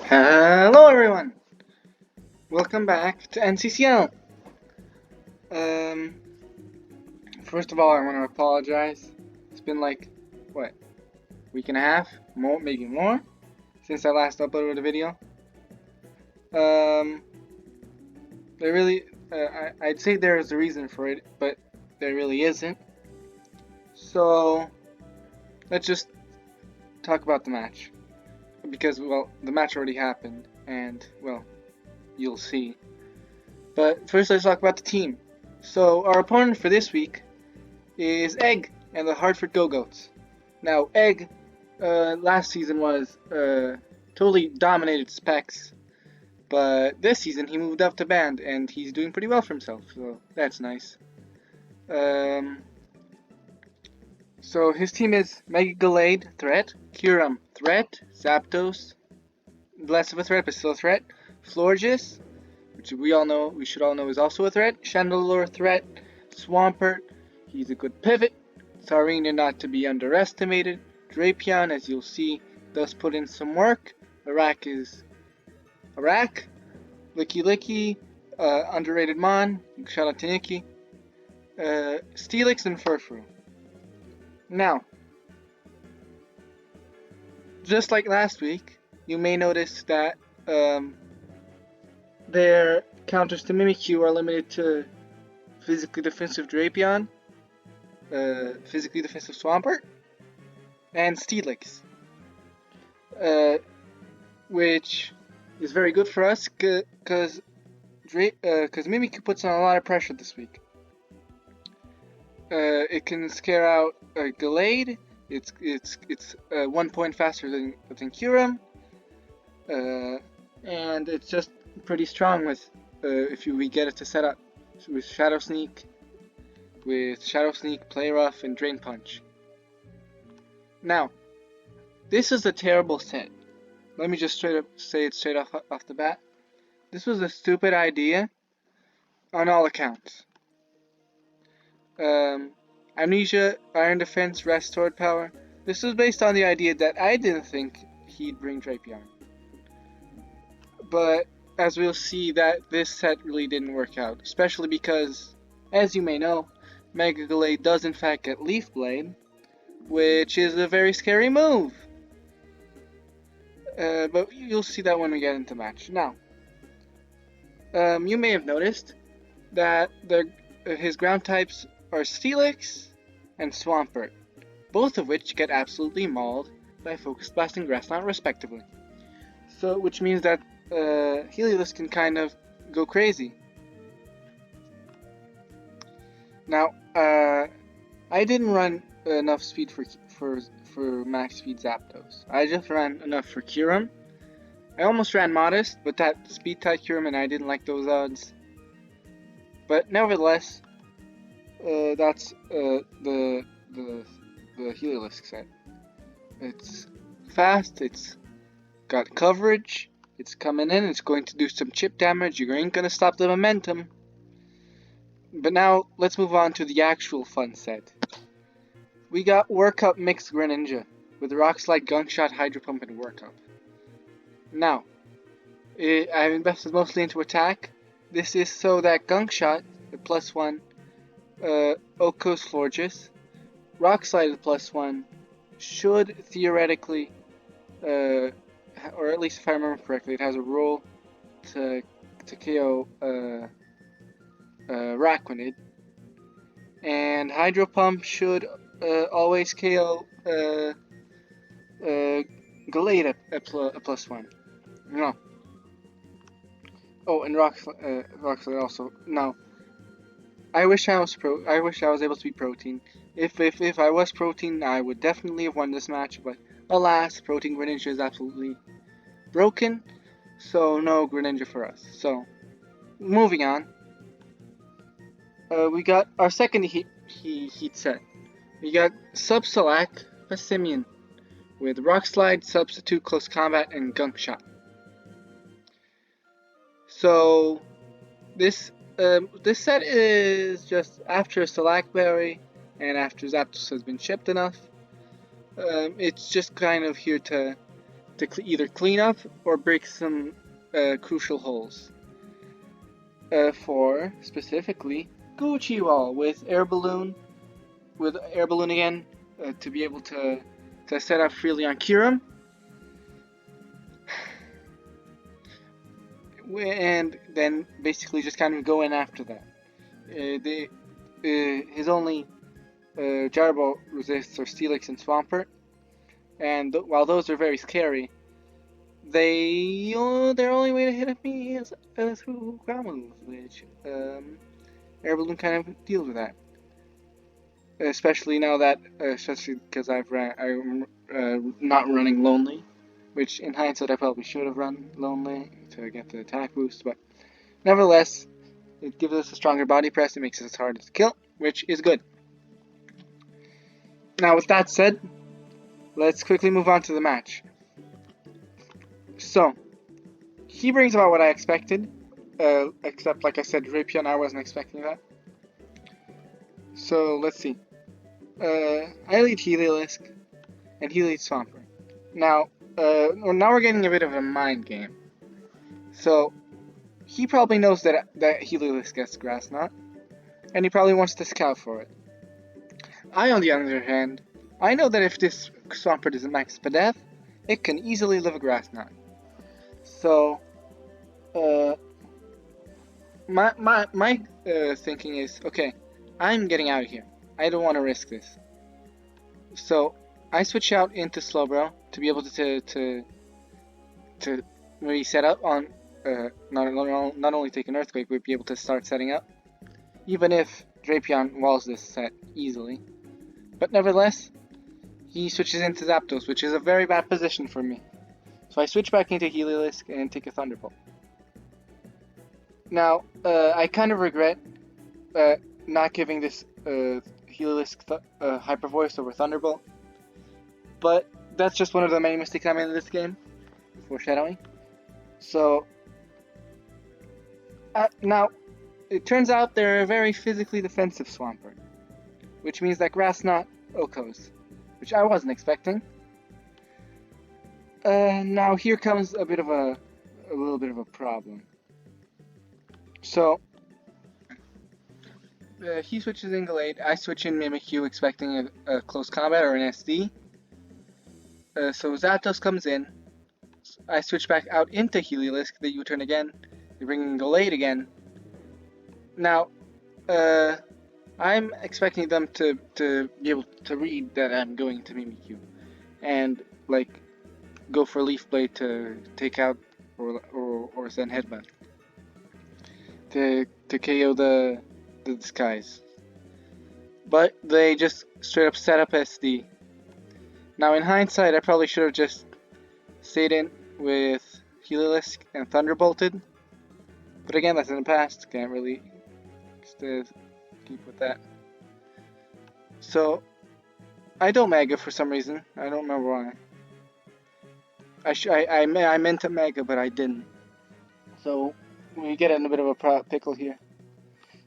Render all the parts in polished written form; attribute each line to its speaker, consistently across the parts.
Speaker 1: Hello everyone! Welcome back to NCCL. Um, First of all, I want to apologize. It's been like, what, week and a half? More, maybe more, since I last uploaded a video. There really, I'd say there's a reason for it, but there really isn't. So, let's just talk about the match. Because, well, the match already happened, and, well, you'll see. But first, let's talk about the team. So, our opponent for this week is Egg and the Hartford Gogoats. Now, Egg last season was totally dominated specs, but this season he moved up to band and he's doing pretty well for himself, so that's nice. So his team is Mega Gallade, threat, Kyurem, threat, Zapdos, less of a threat but still a threat, Florges, which we should all know is also a threat, Chandelure, threat, Swampert, he's a good pivot, Tsarina not to be underestimated, Drapion, as you'll see, does put in some work, Arak is Arak, Licky Licky, underrated Mon, shout out to Nikki, Steelix and Furfru. Now, just like last week, you may notice that their counters to Mimikyu are limited to physically defensive Drapion, physically defensive Swampert, and Steelix, which is very good for us because Mimikyu puts on a lot of pressure this week. It can scare out Gallade. It's 1 point faster than Kyurem, and it's just pretty strong with if we get it to set up with Shadow Sneak, Play Rough, and Drain Punch. Now, this is a terrible set. Let me just say it straight off the bat. This was a stupid idea on all accounts. Amnesia, Iron Defense, Restored Power. This was based on the idea that I didn't think he'd bring Drapion. But as we'll see, that this set really didn't work out, especially because, as you may know, Mega Gallade does in fact get Leaf Blade, which is a very scary move. But you'll see that when we get into match. Now, you may have noticed that his ground types are Steelix and Swampert, both of which get absolutely mauled by Focus Blast and Grass Knot respectively. So, which means that Heliolisk can kind of go crazy. Now, I didn't run enough speed for max speed Zapdos. I just ran enough for Kyurem. I almost ran Modest, but that speed type Kyurem and I didn't like those odds. But nevertheless, that's the Heliolisk set. It's fast, it's got coverage, it's coming in, it's going to do some chip damage, you ain't gonna stop the momentum. But now, let's move on to the actual fun set. We got Work Up Mixed Greninja with Rock Slide, Gunk Shot, Hydro Pump, and Work Up. Now, I've invested mostly into attack. This is so that Gunk Shot, the +1, Oko's Florges, Rock Slide, the +1, should theoretically, or at least if I remember correctly, it has a roll to KO Raquinid, and Hydro Pump should always KO Gallade a +1. No. Oh, and Rock Slide also. No. I wish I was able to be Protein. If I was Protein, I would definitely have won this match. But alas, Protein Greninja is absolutely broken. So no Greninja for us. So moving on. We got our second heat set. We got Sub-Select Passimian with Rock Slide, Substitute, Close Combat, and Gunk Shot. So this set is just after Select-Berry and after Zapdos has been shipped enough. It's just kind of here to to either clean up or break some crucial holes. For specifically Gucci Wall with air balloon again to be able to set up freely on Kyurem. And then basically just kind of go in after that. His only Jarbo resists are Steelix and Swampert, and while those are very scary, their only way to hit me is through ground moves, which Air Balloon kind of deals with that. Especially now that, especially because I'm not running Lonely, which in hindsight I probably should have run Lonely to get the attack boost, but nevertheless, it gives us a stronger body press, it makes us harder to kill, which is good. Now with that said, let's quickly move on to the match. So, he brings about what I expected, except like I said, Drapion, I wasn't expecting that. So, let's see. I lead Heliolisk, and he leads Swampert. Now we're getting a bit of a mind game. So, he probably knows that Heliolisk gets Grass Knot, and he probably wants to scout for it. I, on the other hand, I know that if this Swampert is a max Spadef, it can easily live a Grass Knot. So, my thinking is, okay, I'm getting out of here. I don't want to risk this. So, I switch out into Slowbro to be able to maybe set up on, not only take an Earthquake, but be able to start setting up. Even if Drapion walls this set easily. But nevertheless, he switches into Zapdos, which is a very bad position for me. So I switch back into Heliolisk and take a Thunderbolt. Now, I kind of regret not giving this Heliolisk Hyper Voice over Thunderbolt. But that's just one of the many mistakes I made in this game. Foreshadowing. So, now, it turns out they're a very physically defensive Swampert, which means that Grass Knot Okos, which I wasn't expecting. Now here comes a little bit of a problem. So, he switches in Gallade, I switch in Mimikyu expecting a close combat or an SD. So Zapdos comes in, I switch back out into Heliolisk, the U-turn again, they bring in Gallade again. Now, I'm expecting them to be able to read that I'm going to Mimikyu, and like go for Leaf Blade to take out or send Headbutt to KO the Disguise. But they just straight up set up SD. Now in hindsight, I probably should have just stayed in with Heliolisk and Thunderbolted. But again, that's in the past. Can't really keep with that. So I don't Mega for some reason. I don't remember why. I meant to Mega, but I didn't. So we get in a bit of a pickle here.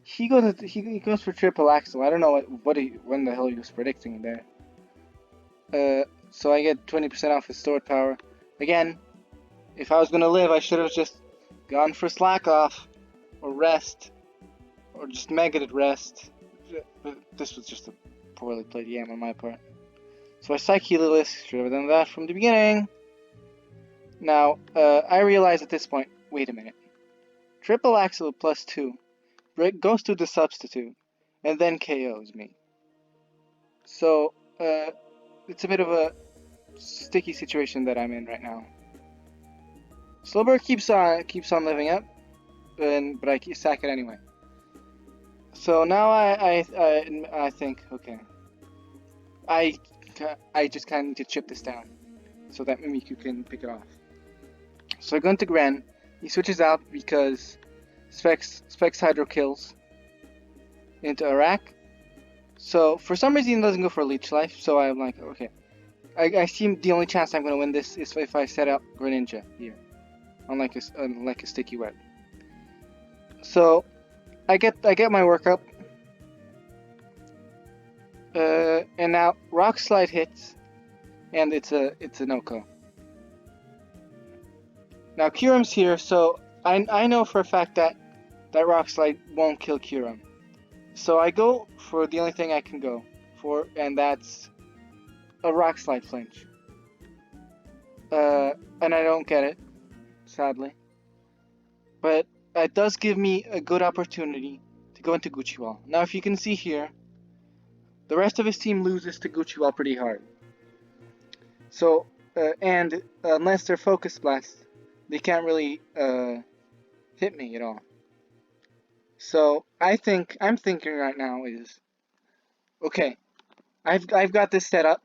Speaker 1: He goes for Triple Axle. I don't know when the hell he was predicting there. So I get 20% off his stored power. Again, if I was gonna live, I should have just gone for Slack Off or Rest, or just Mega at Rest. But this was just a poorly played game on my part. So I Psych Heliolisk. Should have done that from the beginning. Now, I realize at this point, wait a minute. Triple Axle plus 2 goes to the substitute, and then KOs me. So, it's a bit of a sticky situation that I'm in right now. Slowbro keeps on living up, but I sack it anyway. So now I think, okay, I just kind of need to chip this down so that Mimikyu can pick it off. So I go into Gren. He switches out because Specs Hydro kills into Arak. So for some reason he doesn't go for Leech Life. So I'm like, okay, I see the only chance I'm gonna win this is if I set up Greninja here, unlike a sticky web. So I get my work up, and now Rock Slide hits, and it's a no-ko. Now Kyurem's here, so I know for a fact that Rock Slide won't kill Kyurem. So I go for the only thing I can go for, and that's a Rock Slide flinch. And I don't get it, sadly. But it does give me a good opportunity to go into Gucci Wall. Now, if you can see here, the rest of his team loses to Gucci Wall pretty hard. So, and unless they're Focus Blast, they can't really hit me at all. So I'm thinking right now is, okay, I've got this set up.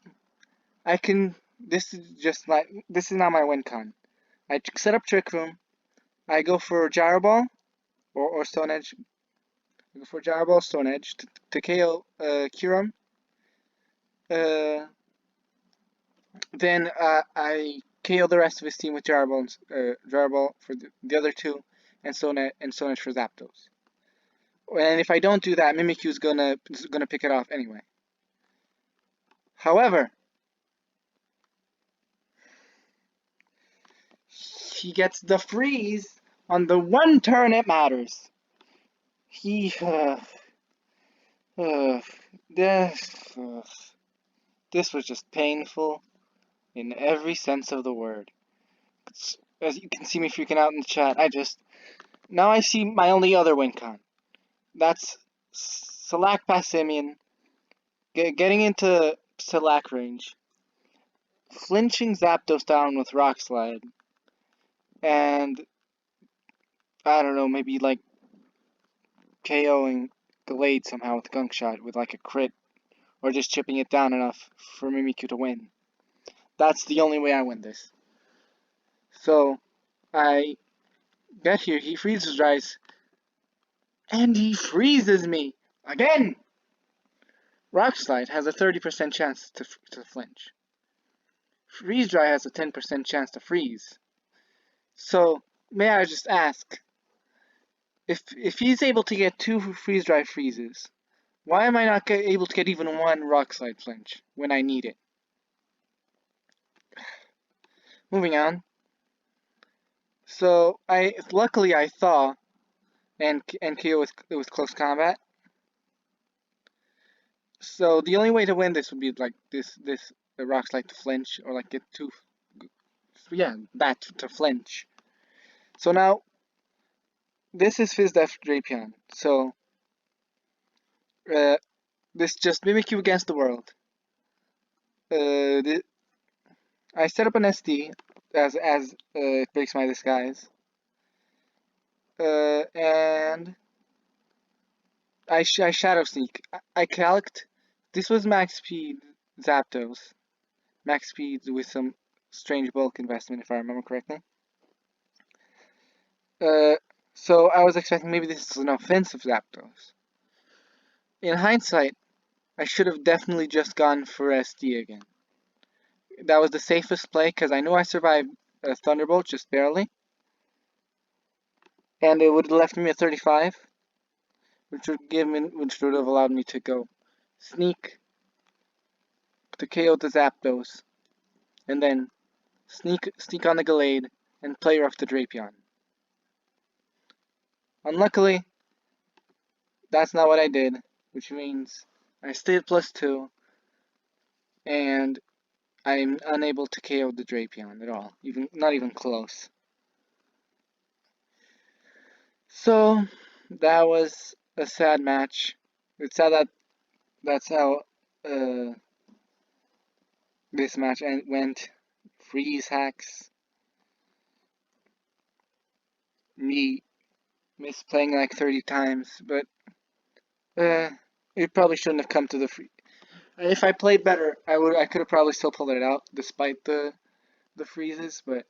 Speaker 1: I can. This is not my win con. I set up Trick Room. I go for Gyro Ball or Stone Edge. I go for Gyro Ball, Stone Edge to KO Kyurem. Then I KO the rest of his team with Gyro Ball for the other two, and Stone Edge for Zapdos. And if I don't do that, Mimikyu's gonna pick it off anyway. However, he gets the freeze on the one turn it matters. He this was just painful in every sense of the word. As you can see me freaking out in the chat, now I see my only other win con. That's Salac past Simeon, getting into Salac range, flinching Zapdos down with Rock Slide, and I don't know, maybe like KOing Glade somehow with Gunk Shot with like a crit, or just chipping it down enough for Mimikyu to win. That's the only way I win this. So I get here, he freezes Dries, and he freezes me again. Rock Slide has a 30% chance to flinch. Freeze Dry has a 10% chance to freeze. So may I just ask, if he's able to get 2 Freeze Dry freezes, why am I not able to get even 1 Rock Slide flinch when I need it? Moving on. So luckily I thaw and KO with close combat. So the only way to win this would be like this Rock Slide to flinch, or like get 2, yeah, that to flinch. So now this is Fizdef Drapion. So this just Mimikyu against the world. I set up an SD as it breaks my disguise. And I Shadow Sneak. I calced. This was max speed Zapdos. Max speed with some strange bulk investment, if I remember correctly. So I was expecting maybe this is an offensive Zapdos. In hindsight, I should have definitely just gone for SD again. That was the safest play because I knew I survived a Thunderbolt just barely. And it would have left me at 35, which would have allowed me to go Sneak to KO the Zapdos, and then sneak on the Gallade and play rough the Drapion. Unluckily, that's not what I did, which means I stayed +2, and I'm unable to KO the Drapion at all, not even close. So that was a sad match. It's sad that that's how this match went. Freeze hacks. Me misplaying like 30 times, but it probably shouldn't have come to the free. If I played better, I could have probably still pulled it out despite the freezes, but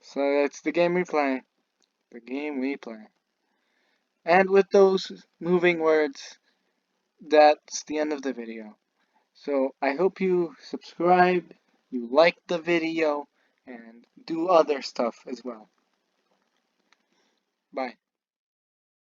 Speaker 1: so that's the game we play. The game we play. And with those moving words, that's the end of the video. So I hope you subscribe, you like the video, and do other stuff as well. Bye.